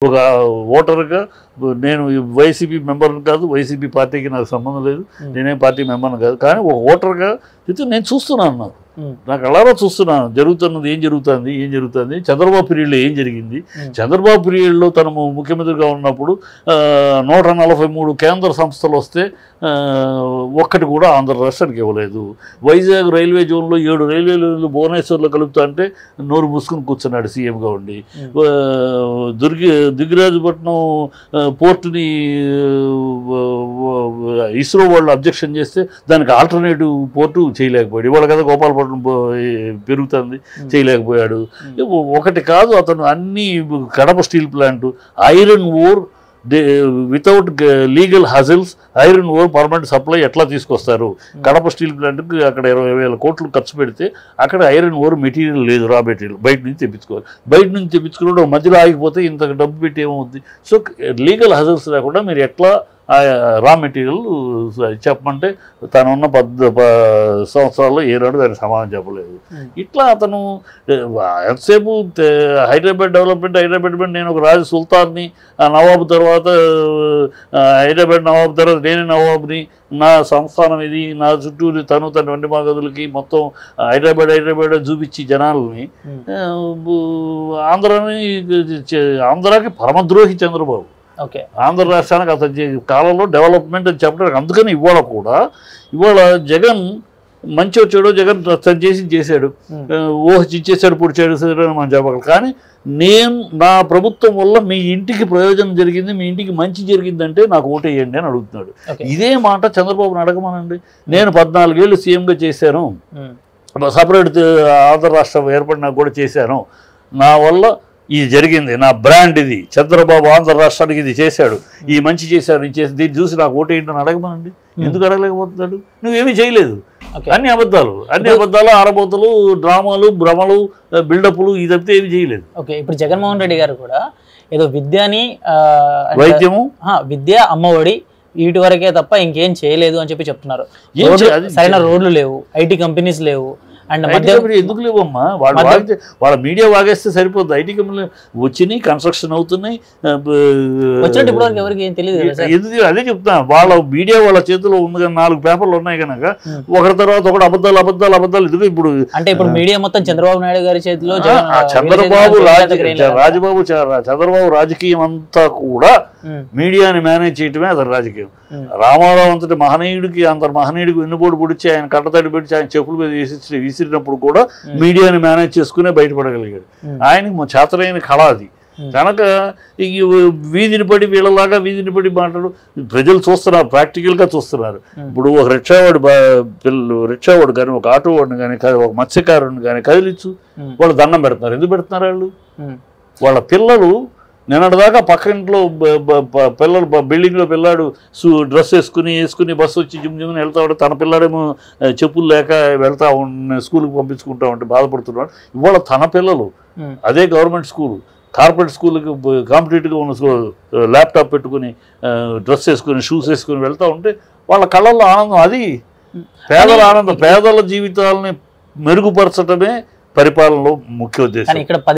ఒక ఓటర్గా నేను వైసీపీ మెంబర్ని కాదు, వైసీపీ పార్టీకి నాకు సంబంధం లేదు, నేనేం పార్టీ మెంబర్ని కాదు. కానీ ఒక ఓటర్గా అయితే నేను చూస్తున్నాను, నాకు అలారా చూస్తున్నాను జరుగుతున్నది, ఏం జరుగుతుంది చంద్రబాబు పీరియడ్లో ఏం జరిగింది. చంద్రబాబు పీరియడ్లో తను ముఖ్యమంత్రిగా ఉన్నప్పుడు 143 కేంద్ర సంస్థలు వస్తే ఒక్కటి కూడా ఆంధ్ర రాష్ట్రానికి ఇవ్వలేదు. వైజాగ్ రైల్వే జోన్లో 7 రైల్వే లైన్లు భువనేశ్వర్లో కలుపుతా అంటే నోరు మూసుకుని కూర్చున్నాడు సీఎంగా ఉండి. దిగిరాజుపట్నం పోర్టుని ఇస్రో వాళ్ళు అబ్జెక్షన్ చేస్తే దానికి ఆల్టర్నేటివ్ పోర్టు చేయలేకపోయాడు. ఇవాళ కదా గోపాలపట్నం పెరుగుతుంది, చేయలేకపోయాడు. ఒకటి కాదు, అతను అన్ని Kadapa steel plant iron ore without legal hassles iron ore permanent supply ఎట్లా తీసుకొస్తారు? కడప స్టీల్ ప్లాంట్కి అక్కడ 20,000 కోట్లు ఖర్చు పెడితే అక్కడ ఐరన్ ఓర్ మెటీరియల్ లేదు, రా మెటీరియల్ బయట నుంచి తెప్పించుకోవాలి. బయట నుంచి తెప్పించుకున్నప్పుడు మధ్యలో ఆగిపోతే ఇంత డబ్బు పెట్టి ఏమవుద్ది? సో లీగల్ హజిల్స్ లేకుండా మీరు ఎట్లా రా మెటీరియల్ చెప్పమంటే తను ఉన్న 10 సంవత్సరాల్లో ఏనాడు దానికి సమాధానం చెప్పలేదు. ఇట్లా అతను ఎంతసేపు హైదరాబాద్ డెవలప్మెంట్ నేను ఒక రాజు సుల్తాన్ని, నవాబు తర్వాత హైదరాబాద్ నవాబు తర్వాత నేనే నవాబుని, నా సంస్థానం ఇది, నా చుట్టూ తన వెండి మాగదులకి మొత్తం హైదరాబాద్ చూపించి జనాలని ఆంధ్రాకి పరమద్రోహి చంద్రబాబు. ఆంధ్ర రాష్ట్రానికి అతని కాలంలో డెవలప్మెంట్ అని చెప్పడానికి. అందుకని ఇవాళ జగన్ మంచి వచ్చాడు, జగన్ తను చేశాడు, ఊహించేశాడు, పొడిచాడు అని మనం చెప్పగలం. కానీ నా ప్రభుత్వం వల్ల మీ ఇంటికి ప్రయోజనం జరిగింది, మీ ఇంటికి మంచి జరిగిందంటే నాకు ఓటేయండి అని అడుగుతున్నాడు. ఇదే మాట చంద్రబాబుని అడగమనండి. నేను 14 ఏళ్ళు సీఎంగా చేశాను, సపరేట్ ఆంధ్ర రాష్ట్రం ఏర్పడినా కూడా చేశాను, నా వల్ల ఇది జరిగింది, నా బ్రాండ్ ఇది, చంద్రబాబు ఆంధ్ర రాష్ట్రానికి ఇది చేశాడు, ఈ మంచి చేశాడు, దీన్ని చూసి నాకు ఓటేంటని అడగమనండి. ఎందుకు అడగలేకపోతున్నాడు? నువ్వేమీ చేయలేదు. అన్ని అబద్ధాలు, ఆరబోతలు, డ్రామాలు, భ్రమలు, బిల్డప్లు, ఇది తప్పితే ఏమి చేయలేదు. ఇప్పుడు జగన్మోహన్ రెడ్డి గారు కూడా ఏదో విద్యని వైద్యము, విద్య, అమ్మఒడి వీటి వరకే తప్ప ఇంకేం చేయలేదు అని చెప్పి చెప్తున్నారు. సరైన రోడ్లు లేవు, ఐటీ కంపెనీస్ లేవు. అండ్ ఎందుకు లేవమ్మా? వాళ్ళ మీడియా వాగేస్తే సరిపోద్ది. ఐటీ కంపెనీలు వచ్చినాయి, కన్స్ట్రక్షన్ అవుతున్నాయి, ఎవరికి ఏం తెలియదు. ఎందుకు అదే చెప్తా, వాళ్ళ మీడియా వాళ్ళ చేతిలో ఉంది కానీ 4 పేపర్లు ఉన్నాయి కనుక ఒకరి తర్వాత ఒకటి అబద్ధాలు ఎందుకు? ఇప్పుడు మీడియా మొత్తం చంద్రబాబు నాయుడు గారి చేతిలో, చంద్రబాబు రాజకీయం అంతా కూడా మీడియాని మేనేజ్ చేయటమే అతని రాజకీయం. రామారావు అంతటి మహనీయుడికి వెన్నుపోటు పొడిచి ఆయన కట్టతడి పెట్టి ఆయన చెప్పుల మీద విసిరినప్పుడు కూడా మీడియాని మేనేజ్ చేసుకునే బయటపడగలిగాడు. ఆయనకి చేతనైన కళ అది. కనుక వీధిని పడి మాట్లాడు ప్రజలు చూస్తున్నారు, ప్రాక్టికల్గా చూస్తున్నారు. ఇప్పుడు ఒక రిక్షావాడు కానీ, ఒక ఆటోవాడిని కానీ, ఒక మత్స్యకారుని కానీ కదిలించు, వాళ్ళు దండం పెడుతున్నారు. ఎందుకు పెడుతున్నారు? వాళ్ళ పిల్లలు నిన్నటిదాకా పక్క ఇంట్లో పిల్లలు బిల్డింగ్లో పిల్లాడు డ్రెస్ వేసుకుని బస్సు వచ్చి జిమ్ని వెళ్తా ఉంటే తన పిల్లాడేమో చెప్పులు లేక వెళ్తా స్కూల్కి పంపించుకుంటా ఉంటే బాధపడుతున్నాడు. ఇవాళ తన పిల్లలు అదే గవర్నమెంట్ స్కూల్, కార్పొరేట్ స్కూల్కి కాంపిటేటివ్గా ఉన్న స్కూల్ ల్యాప్టాప్ పెట్టుకుని, డ్రెస్ వేసుకుని, షూస్ వేసుకుని వెళ్తూ ఉంటే వాళ్ళ కళ్ళల్లో ఆనందం. అది పేదల ఆనందం. పేదల జీవితాలని మెరుగుపరచడమే పరిపాలనలో ముఖ్య ఉద్దేశం.